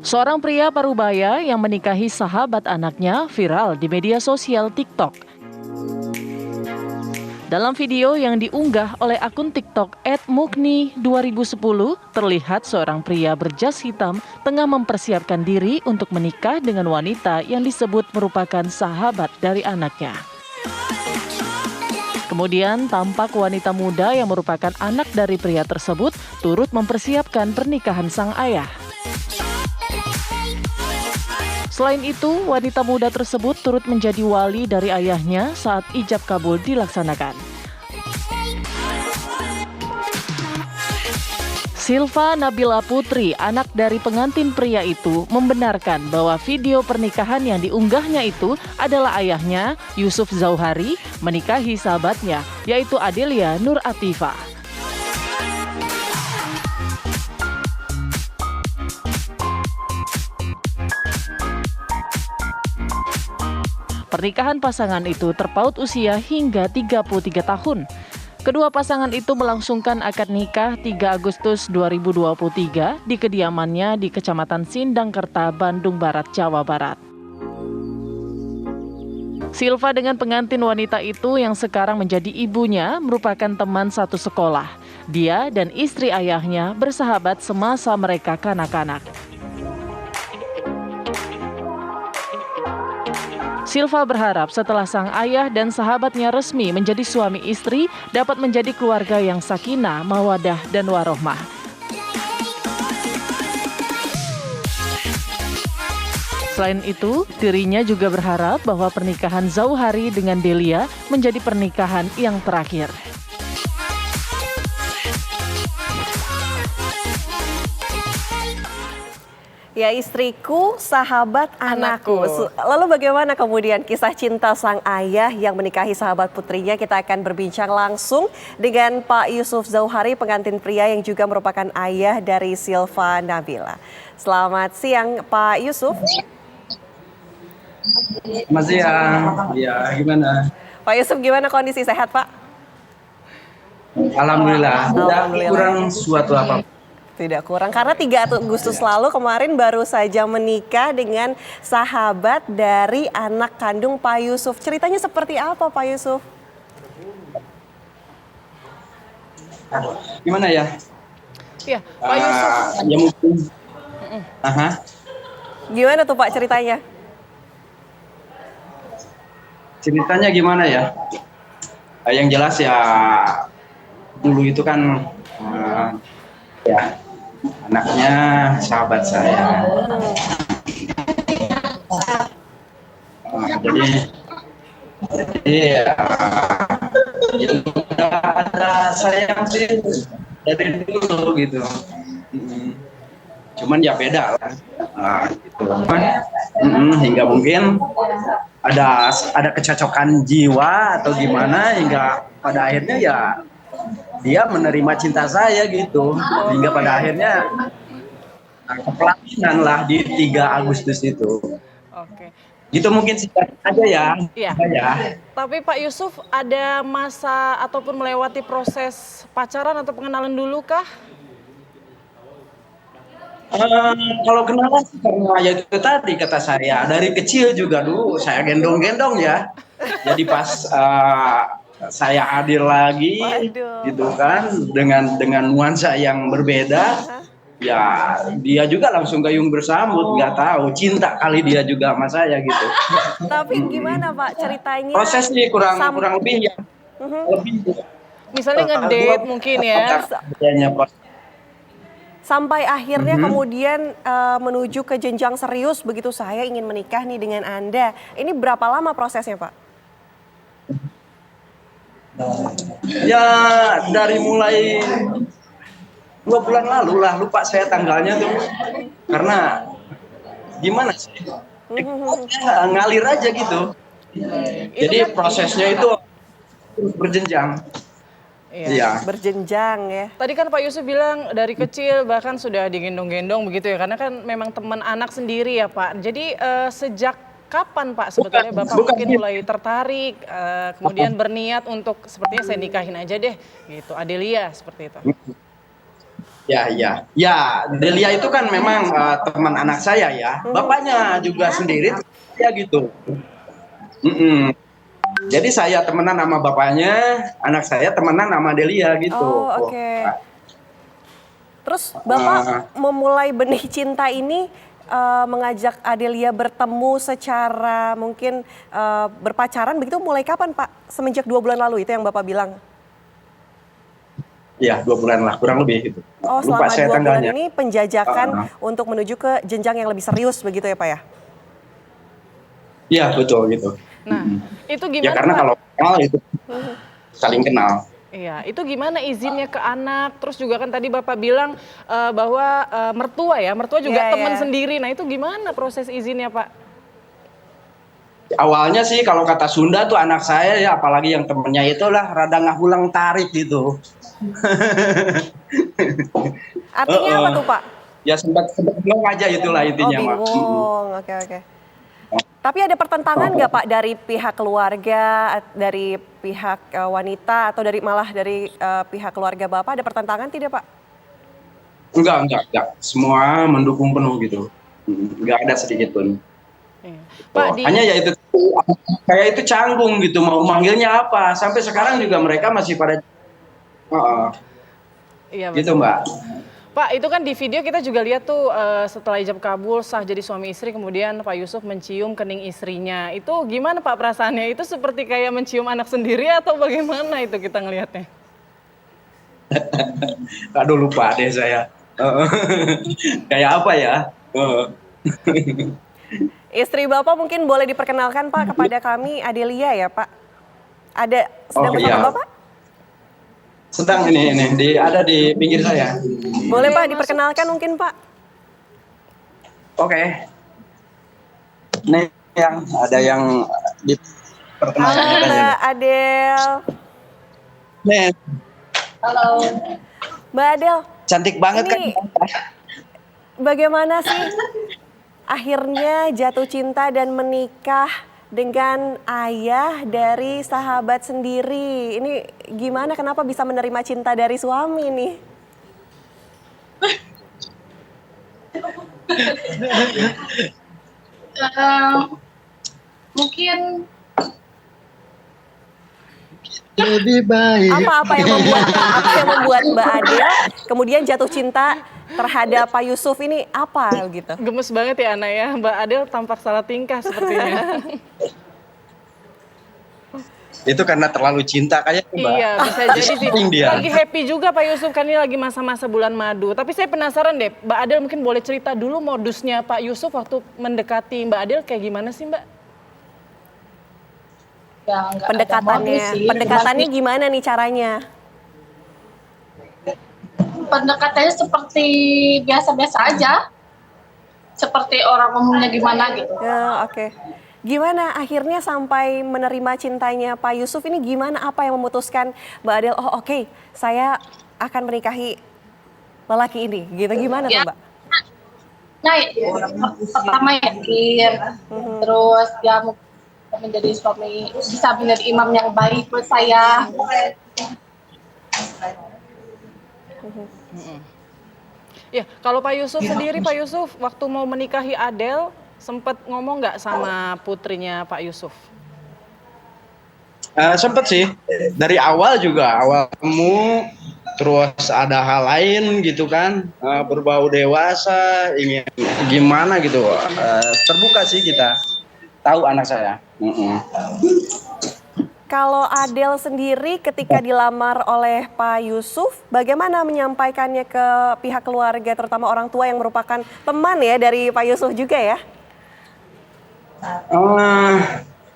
Seorang pria parubaya yang menikahi sahabat anaknya viral di media sosial TikTok. Dalam video yang diunggah oleh akun TikTok @mukni2010, terlihat seorang pria berjas hitam tengah mempersiapkan diri untuk menikah dengan wanita yang disebut merupakan sahabat dari anaknya. Kemudian tampak wanita muda yang merupakan anak dari pria tersebut turut mempersiapkan pernikahan sang ayah. Selain itu, wanita muda tersebut turut menjadi wali dari ayahnya saat ijab kabul dilaksanakan. Silva Nabila Putri, anak dari pengantin pria itu, membenarkan bahwa video pernikahan yang diunggahnya itu adalah ayahnya, Yusuf Zauhari, menikahi sahabatnya, yaitu Adelia Nur Atifah. Pernikahan pasangan itu terpaut usia hingga 33 tahun. Kedua pasangan itu melangsungkan akad nikah 3 Agustus 2023 di kediamannya di Kecamatan Sindangkerta, Bandung Barat, Jawa Barat. Silva dengan pengantin wanita itu yang sekarang menjadi ibunya merupakan teman satu sekolah. Dia dan istri ayahnya bersahabat semasa mereka kanak-kanak. Silva berharap setelah sang ayah dan sahabatnya resmi menjadi suami istri, dapat menjadi keluarga yang sakinah, mawadah, dan warohmah. Selain itu, dirinya juga berharap bahwa pernikahan Zauhari dengan Delia menjadi pernikahan yang terakhir. Ya, istriku, sahabat anakku. Lalu bagaimana kemudian kisah cinta sang ayah yang menikahi sahabat putrinya? Kita akan berbincang langsung dengan Pak Yusuf Zauhari, pengantin pria yang juga merupakan ayah dari Silva Nabila. Selamat siang, Pak Yusuf. Selamat siang. Ya, gimana? Pak Yusuf, gimana kondisi, sehat, Pak? Alhamdulillah. Tidak kurang suatu apa. Tidak kurang, karena 3 Agustus lalu kemarin baru saja menikah dengan sahabat dari anak kandung Pak Yusuf. Ceritanya seperti apa, Pak Yusuf? Gimana ya? Ya, Pak Yusuf. Ya mungkin. Gimana tuh, Pak, ceritanya? Ceritanya gimana ya? Yang jelas ya, dulu itu kan ya anaknya sahabat saya. Jadi ya, ada sayang sih dari dulu gitu. Cuman ya beda lah. Gitu. Hingga mungkin ada kecocokan jiwa atau gimana hingga pada akhirnya ya dia menerima cinta saya gitu, hingga pada akhirnya kepelaminan lah di 3 Agustus itu. Oke. Gitu mungkin singkat aja ya. Iya. Ya. Tapi Pak Yusuf, ada masa ataupun melewati proses pacaran atau pengenalan dulu kah? Kalau kenalan sih karena ya itu tadi kata saya, dari kecil juga dulu saya gendong-gendong ya. Jadi pas saya hadir lagi, gitu kan, dengan nuansa yang berbeda, ya dia juga langsung gayung bersambut, nggak tahu cinta kali dia juga sama saya gitu. Tapi gimana, Pak, ceritanya? Prosesnya kurang lebih ya, lebih. Misalnya ngedate mungkin ya. Sampai akhirnya kemudian menuju ke jenjang serius, begitu saya ingin menikah nih dengan Anda. Ini berapa lama prosesnya, Pak? Ya dari mulai 2 bulan lalu lah, lupa saya tanggalnya tuh, karena gimana sih, ngalir aja gitu. Jadi prosesnya itu berjenjang. Iya. Berjenjang ya. Tadi kan Pak Yusuf bilang dari kecil bahkan sudah digendong-gendong begitu ya, karena kan memang teman anak sendiri ya Pak. Jadi sejak kapan Pak sebetulnya Bapak mungkin mulai tertarik, kemudian berniat untuk sepertinya saya nikahin aja deh gitu, Adelia seperti itu? Ya, ya, ya. Delia itu kan memang teman anak saya ya. Bapaknya juga sendiri ya gitu. Mm-mm. Jadi saya temenan sama bapaknya, anak saya temenan sama Delia gitu. Oh, oke. Terus Bapak memulai benih cinta ini mengajak Adelia bertemu secara mungkin berpacaran begitu mulai kapan Pak? Semenjak 2 bulan lalu itu yang Bapak bilang? Ya, 2 bulan lah, kurang lebih gitu. Oh, Lupa selama saya 2 bulan tanggalnya. ini penjajakan untuk menuju ke jenjang yang lebih serius begitu ya Pak ya? Iya, betul gitu. Nah, itu Ya gimana karena Pak? kalau kenal itu saling kenal. Iya, itu gimana izinnya ke anak? Terus juga kan tadi Bapak bilang bahwa mertua juga Iya, teman iya. sendiri. Nah, itu gimana proses izinnya, Pak? Awalnya sih kalau kata Sunda tuh anak saya ya, apalagi yang temennya itulah rada ngahulang tarik gitu. Artinya apa tuh Pak? Ya sempat bingung aja itulah Oh, intinya, Mak. bingung. Oke, oke. Tapi ada pertentangan nggak Pak dari pihak keluarga, dari pihak wanita atau malah dari pihak keluarga Bapak ada pertentangan tidak Pak? Enggak. Semua mendukung penuh gitu. Enggak ada sedikit pun. Iya. Pak, Hanya ya itu kayak itu canggung gitu mau manggilnya apa. Sampai sekarang juga mereka masih pada iya, gitu, betul. Mbak. Pak, itu kan di video kita juga lihat tuh setelah ijab kabul sah jadi suami istri, kemudian Pak Yusuf mencium kening istrinya. Itu gimana Pak perasaannya? Itu seperti kayak mencium anak sendiri atau bagaimana itu kita ngelihatnya? Aduh lupa deh saya. Kayak apa ya? Istri Bapak mungkin boleh diperkenalkan Pak kepada kami, Adelia ya Pak. Ada sedang Oh, bersama iya. Bapak? Sedang ini ada di pinggir saya. Boleh Pak diperkenalkan mungkin Pak? Oke. Nih ada yang diperkenalkan Halo katanya. Mbak Adel. Nih, Halo. Mbak Adel, cantik banget ini bagaimana sih akhirnya jatuh cinta dan menikah dengan ayah dari sahabat sendiri? Ini gimana, kenapa bisa menerima cinta dari suami nih? Mungkin lebih baik. Apa yang membuat Mbak Adel kemudian jatuh cinta terhadap Pak Yusuf ini apa gitu? Gemes banget ya anak ya, Mbak Adel tampak salah tingkah sepertinya. itu karena terlalu cinta kayaknya, Mbak. Iya, bisa jadi sih. Sering dia. Lagi happy juga Pak Yusuf, kan ini lagi masa-masa bulan madu. Tapi saya penasaran deh, Mbak Adel mungkin boleh cerita dulu modusnya Pak Yusuf waktu mendekati Mbak Adel kayak gimana sih Mbak? ya nggak ada modus sih. Pendekatannya gimana nih caranya? Pendekatannya seperti biasa-biasa aja. Seperti orang umumnya gimana gitu. Ya, oke. Gimana akhirnya sampai menerima cintanya Pak Yusuf ini, gimana, apa yang memutuskan Mbak Adel, oh oke, saya akan menikahi lelaki ini gitu, gimana tuh Ya. Mbak? Nah, pertama yakin, terus dia menjadi suami, bisa menjadi imam yang baik buat saya. Ya, kalau Pak Yusuf sendiri, Pak Yusuf waktu mau menikahi Adel sempat ngomong nggak sama putrinya Pak Yusuf? Sempet sih dari awal juga, awal kamu terus ada hal lain gitu kan, berbau dewasa, ingin gimana gitu, terbuka sih kita, tahu anak saya. Kalau Adel sendiri ketika dilamar oleh Pak Yusuf, bagaimana menyampaikannya ke pihak keluarga, terutama orang tua yang merupakan teman ya dari Pak Yusuf juga ya?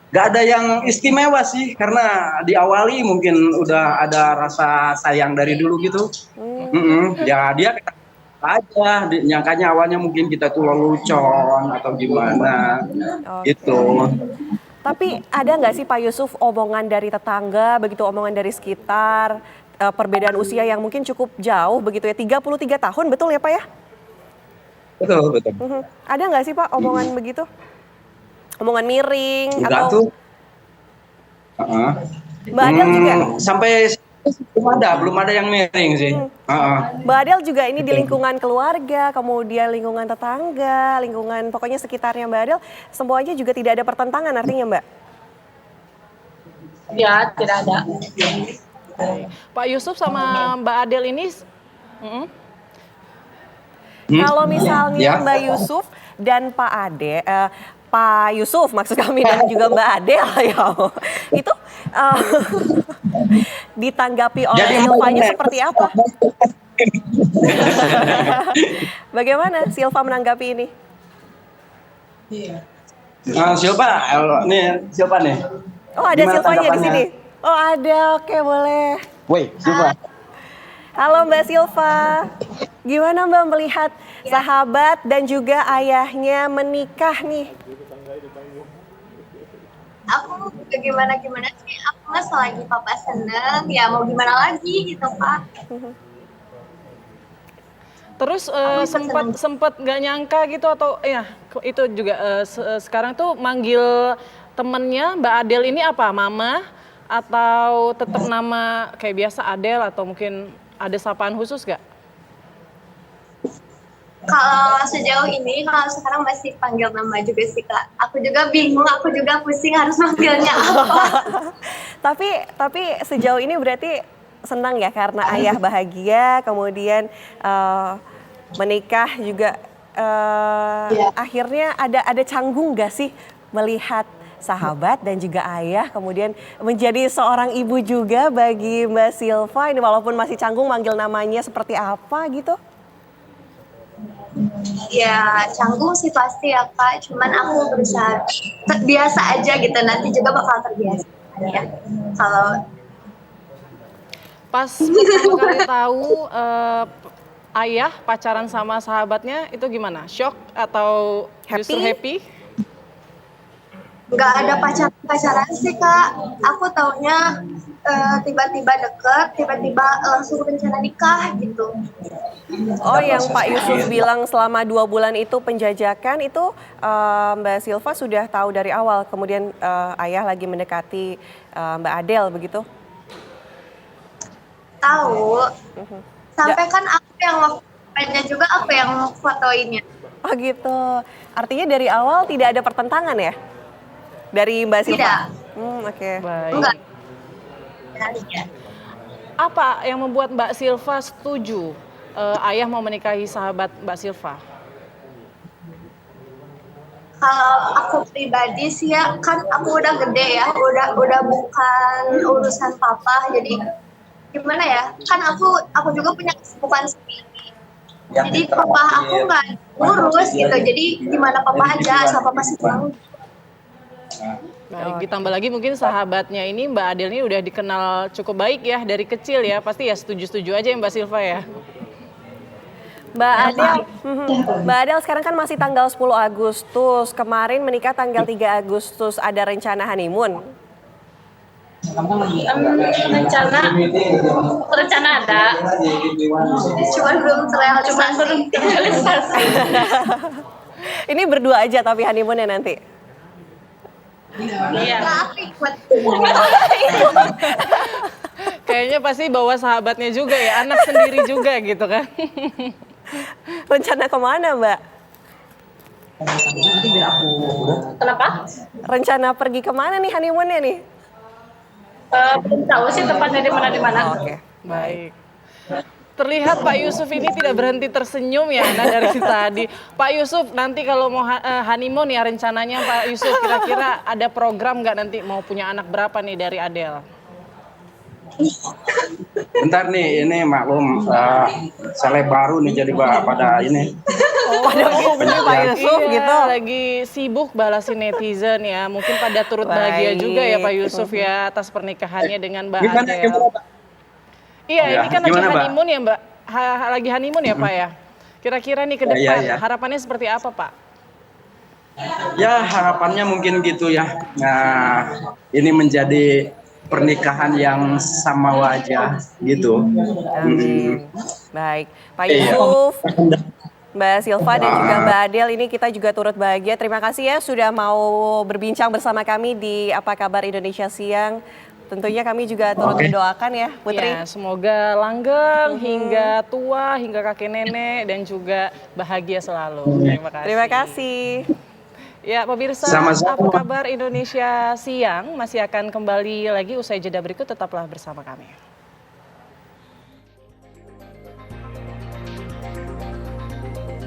Gak ada yang istimewa sih, karena diawali mungkin udah ada rasa sayang dari dulu gitu. Ya dia aja, nyangkanya awalnya mungkin kita tuh lelucon atau gimana, gitu. Tapi ada nggak sih Pak Yusuf omongan dari tetangga, begitu omongan dari sekitar, perbedaan usia yang mungkin cukup jauh begitu ya, 33 tahun betul ya Pak ya? Betul. Ada nggak sih Pak omongan begitu? Omongan miring Enggak atau tuh. Mbak Adel juga? Sampai belum ada yang miring sih. Mbak Adel juga ini di lingkungan keluarga, kemudian lingkungan tetangga, lingkungan pokoknya sekitarnya Mbak Adel, semuanya juga tidak ada pertentangan artinya Mbak? Ya, tidak ada. Pak Yusuf sama Mbak Adel ini, Kalau misalnya Ya. Mbak Yusuf dan Pak Yusuf maksud kami dan juga Mbak Adel ya, itu ditanggapi oleh Jadi Silvanya seperti apa? Bagaimana Silva menanggapi ini? Silva, nih Silva nih. Oh ada Gimana Silvanya di tanggapannya? sini. Oh ada, oke boleh. Woi, Silva. Halo Mbak Silva, gimana Mbak melihat sahabat dan juga ayahnya menikah nih? Aku gimana sih, aku mah selagi papa seneng ya mau gimana lagi gitu Pak. terus sempat nggak nyangka gitu atau ya itu juga sekarang tuh manggil temennya Mbak Adel ini apa? Mama atau tetap nama kayak biasa Adel atau mungkin ada sapaan khusus gak? Kalau sejauh ini kalau sekarang masih panggil nama juga sih Kak. Aku juga bingung, aku juga pusing harus manggilnya apa. Tapi sejauh ini berarti senang ya karena ayah bahagia, kemudian menikah juga akhirnya ada canggung gak sih melihat sahabat dan juga ayah kemudian menjadi seorang ibu juga bagi Mbak Silva ini walaupun masih canggung manggil namanya seperti apa gitu? Ya canggung sih pasti ya Kak, cuman aku berusaha biasa aja gitu, nanti juga bakal terbiasa ya. Kalau Pas pertama kali tahu ayah pacaran sama sahabatnya itu gimana? Shock atau justru happy? nggak ada pacaran sih Kak, aku taunya tiba-tiba deket, tiba-tiba langsung rencana nikah gitu. Oh yang Pak Yusuf bilang selama 2 bulan itu penjajakan itu Mbak Silva sudah tahu dari awal kemudian ayah lagi mendekati Mbak Adel begitu? Tahu, sampai kan aku yang fotonya juga aku yang fotoinnya. Oh gitu, artinya dari awal tidak ada pertentangan ya? Dari Mbak Silva? Tidak. Oke. Baik. Enggak. Apa yang membuat Mbak Silva setuju ayah mau menikahi sahabat Mbak Silva? Kalau aku pribadi sih ya, kan aku udah gede ya, udah bukan urusan papa, jadi gimana ya? Kan aku juga punya kesibukan sendiri. Jadi papa aku nggak ngurus gitu, jadi gimana papa aja, asal papa sih tahu. Baik, ditambah lagi mungkin sahabatnya ini Mbak Adel ini udah dikenal cukup baik ya dari kecil ya, pasti ya setuju-setuju aja ya Mbak Silva ya. Mbak Adel sekarang kan masih tanggal 10 Agustus, kemarin menikah tanggal 3 Agustus, ada rencana honeymoon? Rencana ada, Cuman belum terrealisasi. Ini berdua aja tapi honeymoonnya nanti? Iya. Aku ikut. Kayaknya pasti bawa sahabatnya juga ya, anak sendiri juga gitu kan. Rencana kemana Mbak? Kenapa? Rencana pergi kemana nih honeymoonnya nih? Belum tahu sih tepatnya di mana. Oke. Baik. Terlihat Pak Yusuf ini tidak berhenti tersenyum ya Anda dari tadi. Pak Yusuf nanti kalau mau honeymoon ya rencananya Pak Yusuf kira-kira ada program nggak nanti mau punya anak berapa nih dari Adel? Bentar nih, ini maklum seleb baru nih jadi pada ini. Pada menghubungi Pak Yusuf Iya, gitu. lagi sibuk balasin netizen ya. Mungkin pada turut bahagia juga ya Pak Yusuf ya atas pernikahannya dengan Mbak Adel. Gimana? Iya, Ya, ini kan lagi gimana, Mbak? honeymoon ya Mbak. Lagi honeymoon ya Pak ya. Kira-kira nih ke depan Iya. harapannya seperti apa Pak? Ya harapannya mungkin gitu ya. Nah, ini menjadi pernikahan yang sama wajah gitu. Amin. Baik, Pak Iya. Yusuf, Mbak Silva dan juga Mbak Adel ini kita juga turut bahagia. Terima kasih ya sudah mau berbincang bersama kami di Apa Kabar Indonesia Siang Tentunya kami juga turut mendoakan ya Putri. Ya, semoga langgeng hingga tua, hingga kakek nenek dan juga bahagia selalu. Terima kasih. Terima kasih. Ya, pemirsa, Sama-sama. apa kabar Indonesia Siang? Masih akan kembali lagi usai jeda berikut, tetaplah bersama kami.